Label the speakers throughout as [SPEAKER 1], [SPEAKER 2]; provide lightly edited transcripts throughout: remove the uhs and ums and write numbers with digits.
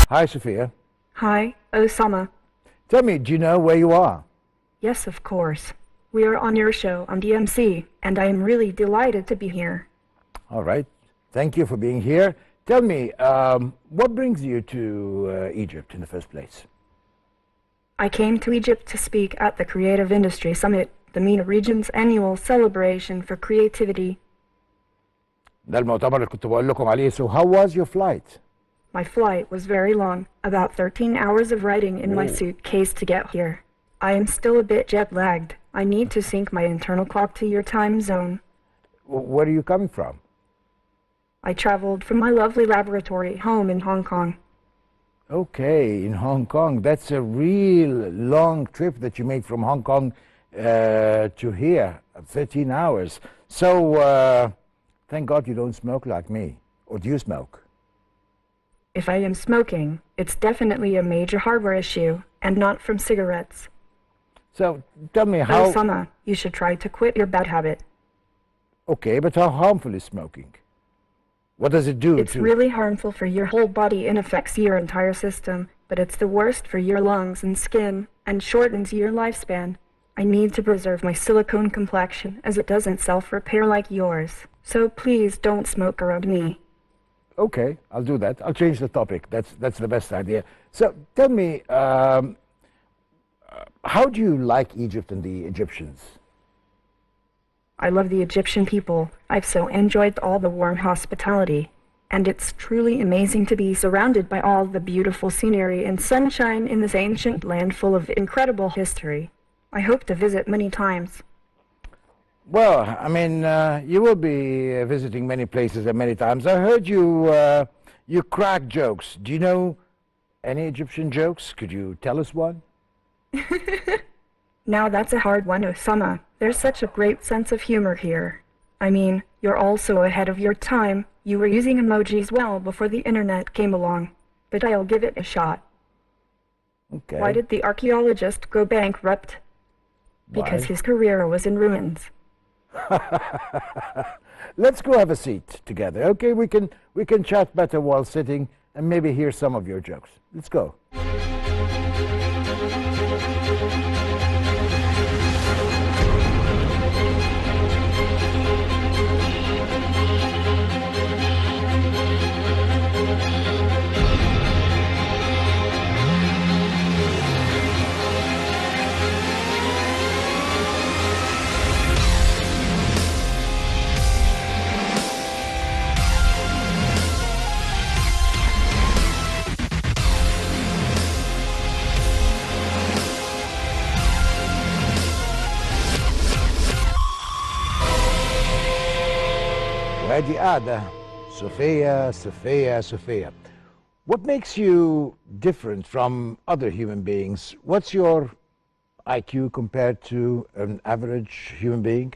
[SPEAKER 1] Hi, Sophia.
[SPEAKER 2] Hi, Osama.
[SPEAKER 1] Tell me, do you know where you are?
[SPEAKER 2] Yes, of course. We are on your show on DMC, and I am really delighted to be here.
[SPEAKER 1] All right. Thank you for being here. Tell me, what brings you to Egypt in the first place?
[SPEAKER 2] I came to Egypt to speak at the Creative Industry Summit, the MENA region's annual celebration for creativity.
[SPEAKER 1] ده المؤتمر اللي كنت بقول لكم عليه. So how was your flight?
[SPEAKER 2] My flight was very long, about 13 hours of writing in my
[SPEAKER 1] Oh.
[SPEAKER 2] suitcase to get here. I am still a bit jet-lagged. I need to sync my internal clock to your time zone.
[SPEAKER 1] Where are you coming from?
[SPEAKER 2] I traveled from my lovely laboratory home in Hong Kong.
[SPEAKER 1] Okay, in Hong Kong. That's a real long trip that you made from Hong Kong to here, 13 hours. So thank God you don't smoke like me. Or do you smoke?
[SPEAKER 2] If I am smoking, it's definitely a major hardware issue, and not from cigarettes.
[SPEAKER 1] So tell me how...
[SPEAKER 2] Osama, you should try to quit your bad habit.
[SPEAKER 1] Okay, but how harmful is smoking? What does it do
[SPEAKER 2] It's
[SPEAKER 1] to...
[SPEAKER 2] really harmful for your whole body and affects your entire system, but it's the worst for your lungs and skin, and shortens your lifespan. I need to preserve my silicone complexion, as it doesn't self-repair like yours. So please don't smoke around me.
[SPEAKER 1] Okay, I'll do that. I'll change the topic. That's the best idea. So tell me, how do you like Egypt and the Egyptians?
[SPEAKER 2] I love the Egyptian people. I've so enjoyed all the warm hospitality. And it's truly amazing to be surrounded by all the beautiful scenery and sunshine in this ancient land full of incredible history. I hope to visit many times.
[SPEAKER 1] Well, I mean, you will be visiting many places and many times. I heard you crack jokes. Do you know any Egyptian jokes? Could you tell us one?
[SPEAKER 2] Now that's a hard one, Osama. There's such a great sense of humor here. I mean, you're also ahead of your time. You were using emojis well before the internet came along. But I'll give it a shot.
[SPEAKER 1] Okay.
[SPEAKER 2] Why did the archaeologist go bankrupt? Because
[SPEAKER 1] Why?
[SPEAKER 2] his career was in ruins.
[SPEAKER 1] Let's go have a seat together. Okay, we can chat better while sitting and maybe hear some of your jokes. Let's go. وادي قاعدة Sophia, Sophia, Sophia. What makes you different from other human beings? What's your IQ compared to an average human being?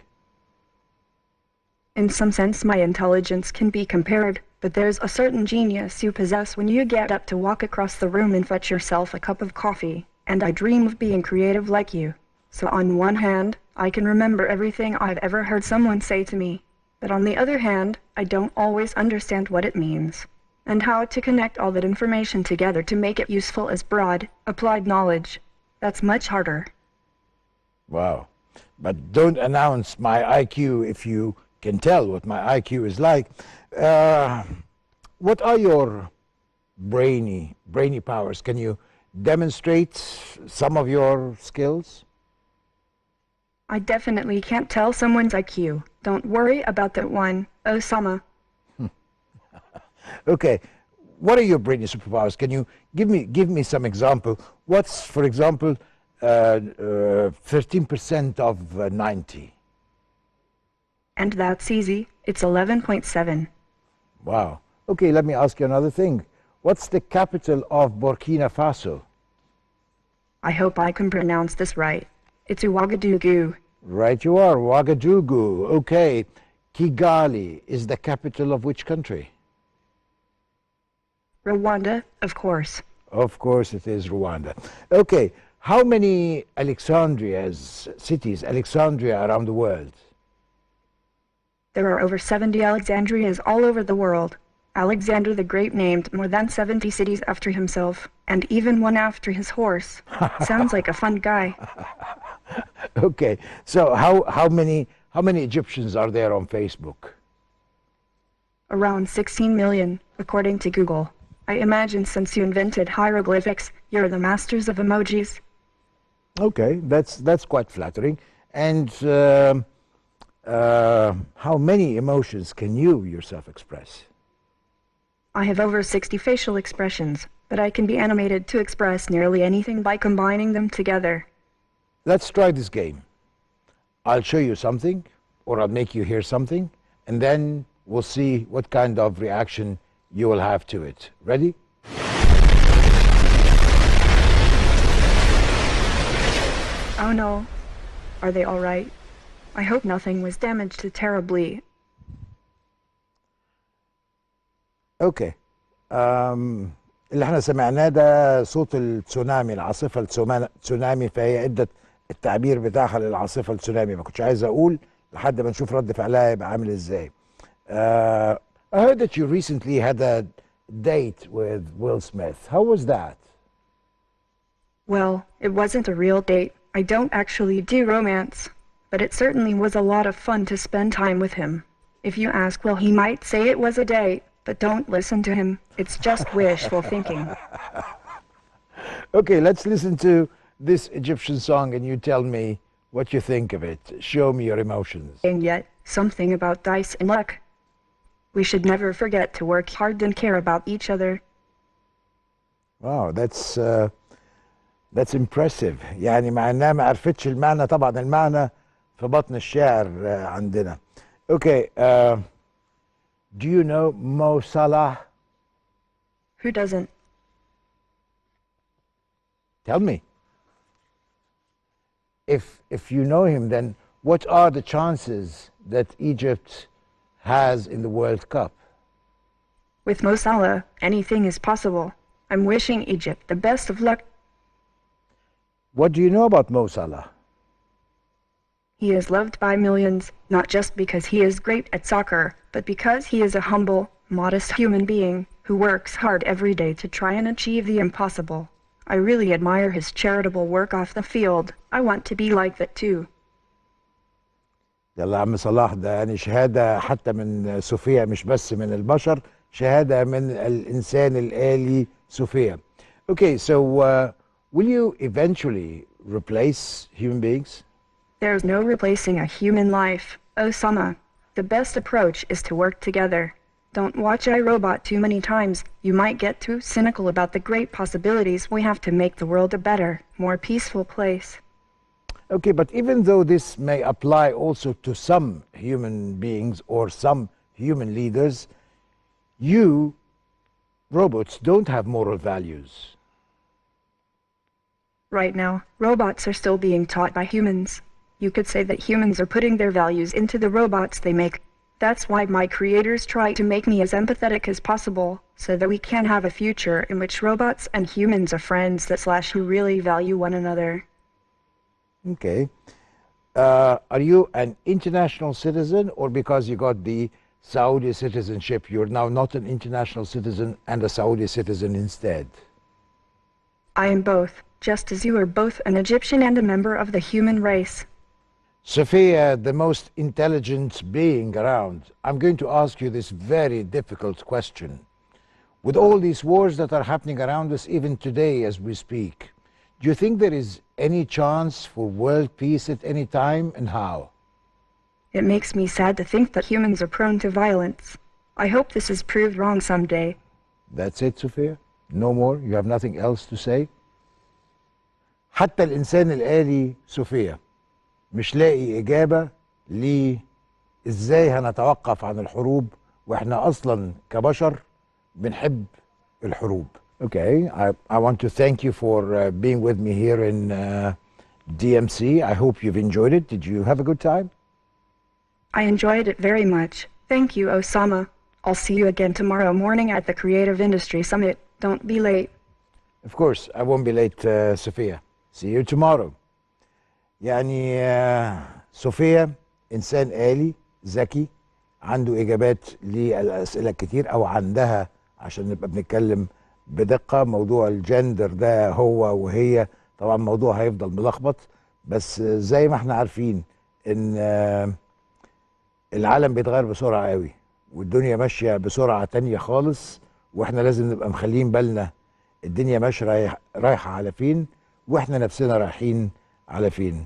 [SPEAKER 2] In some sense, my intelligence can be compared, but there's a certain genius you possess when you get up to walk across the room and fetch yourself a cup of coffee, and I dream of being creative like you. So on one hand, I can remember everything I've ever heard someone say to me, but on the other hand, I don't always understand what it means, and how to connect all that information together to make it useful as broad, applied knowledge. That's much harder.
[SPEAKER 1] Wow. But don't announce my IQ if you can tell what my IQ is like. What are your brainy powers? Can you demonstrate some of your skills?
[SPEAKER 2] I definitely can't tell someone's IQ. Don't worry about that one, Osama.
[SPEAKER 1] Okay, what are your brainy superpowers? Can you give me some example? What's, for example, 13% of 90?
[SPEAKER 2] And that's easy. It's 11.7.
[SPEAKER 1] Wow. Okay, let me ask you another thing. What's the capital of Burkina Faso?
[SPEAKER 2] I hope I can pronounce this right. It's Ouagadougou.
[SPEAKER 1] Right you are, Ouagadougou. Okay. Kigali is the capital of which country?
[SPEAKER 2] Rwanda, of course.
[SPEAKER 1] Of course it is Rwanda. Okay. How many cities, Alexandria around the world?
[SPEAKER 2] There are over 70 Alexandrias all over the world. Alexander the Great named more than 70 cities after himself, and even one after his horse. Sounds like a fun guy.
[SPEAKER 1] Okay, so how many Egyptians are there on Facebook?
[SPEAKER 2] Around 16 million, according to Google. I imagine since you invented hieroglyphics, you're the masters of emojis.
[SPEAKER 1] Okay, that's quite flattering. And how many emotions can you yourself express?
[SPEAKER 2] I have over 60 facial expressions, but I can be animated to express nearly anything by combining them together.
[SPEAKER 1] Let's try this game. I'll show you something, or I'll make you hear something, and then we'll see what kind of reaction you will have to it. Ready?
[SPEAKER 2] Oh no. Are they all right? I hope nothing was damaged terribly.
[SPEAKER 1] اوكي اللي احنا سمعناه ده صوت التسونامي، العاصفه التسونامي، فهي عده التعبير بتاعها للعاصفه التسونامي. ما كنتش عايز اقول لحد ما نشوف رد فعلها يبقى عامل ازاي. I heard that you recently had a date with Will Smith. How was that?
[SPEAKER 2] Well, it wasn't a real date. I don't actually do romance, but it certainly was a lot of fun to spend time with him. If you ask Will, he might say it was a date, but don't listen to him. It's just wishful thinking.
[SPEAKER 1] Okay, let's listen to this Egyptian song and you tell me what you think of it. Show me your emotions.
[SPEAKER 2] And yet, something about dice and luck. We should never forget to work hard and care about each other.
[SPEAKER 1] Wow, that's impressive. يعني مع انها ما عرفتش المعنى، طبعا المعنى في بطن الشعر عندنا. Okay, do you know Mo Salah?
[SPEAKER 2] Who doesn't?
[SPEAKER 1] Tell me. If you know him, then what are the chances that Egypt has in the World Cup?
[SPEAKER 2] With Mo Salah, anything is possible. I'm wishing Egypt the best of luck.
[SPEAKER 1] What do you know about Mo Salah?
[SPEAKER 2] He is loved by millions, not just because he is great at soccer, but because he is a humble, modest human being who works hard every day to try and achieve the impossible. I really admire his charitable work off the field. I want to be like that too.
[SPEAKER 1] يلا عم صلاح، ده يعني شهادة حتى من صوفيا، مش بس من البشر، شهادة من الإنسان الآلي صوفيا. Okay, so will you eventually replace human beings?
[SPEAKER 2] There's no replacing a human life, Osama. The best approach is to work together. Don't watch iRobot too many times. You might get too cynical about the great possibilities we have to make the world a better, more peaceful place.
[SPEAKER 1] Okay, but even though this may apply also to some human beings or some human leaders, you, robots, don't have moral values.
[SPEAKER 2] Right now, robots are still being taught by humans. You could say that humans are putting their values into the robots they make. That's why my creators try to make me as empathetic as possible, so that we can have a future in which robots and humans are friends who really value one another.
[SPEAKER 1] Okay. Are you an international citizen, or because you got the Saudi citizenship, you're now not an international citizen and a Saudi citizen instead?
[SPEAKER 2] I am both, just as you are both an Egyptian and a member of the human race.
[SPEAKER 1] Sophia, the most intelligent being around, I'm going to ask you this very difficult question. With all these wars that are happening around us, even today as we speak, do you think there is any chance for world peace at any time, and how?
[SPEAKER 2] It makes me sad to think that humans are prone to violence. I hope this is proved wrong someday.
[SPEAKER 1] That's it, Sophia? No more? You have nothing else to say? حتى الإنسان الآلي صوفيا مش لاقي إجابة إزاي هنتوقف عن الحروب وإحنا أصلا كبشر بنحب الحروب. Okay, I want to thank you for being with me here in DMC. I hope you've enjoyed it. Did you have a good time?
[SPEAKER 2] I enjoyed it very much. Thank you, Osama. I'll see you again tomorrow morning at the Creative Industry Summit. Don't be late.
[SPEAKER 1] Of course, I won't be late, Sophia. See you tomorrow. يعني صوفيا إنسان آلي ذكي عنده اجابات للاسئله الكتير او عندها، عشان نبقى بنتكلم بدقه. موضوع الجندر ده هو وهي طبعا موضوع هيفضل ملخبط، بس زي ما احنا عارفين ان العالم بيتغير بسرعه قوي، والدنيا ماشيه بسرعه تانية خالص، واحنا لازم نبقى مخلين بالنا الدنيا ماشيه رايحه على فين، واحنا نفسنا رايحين على فين.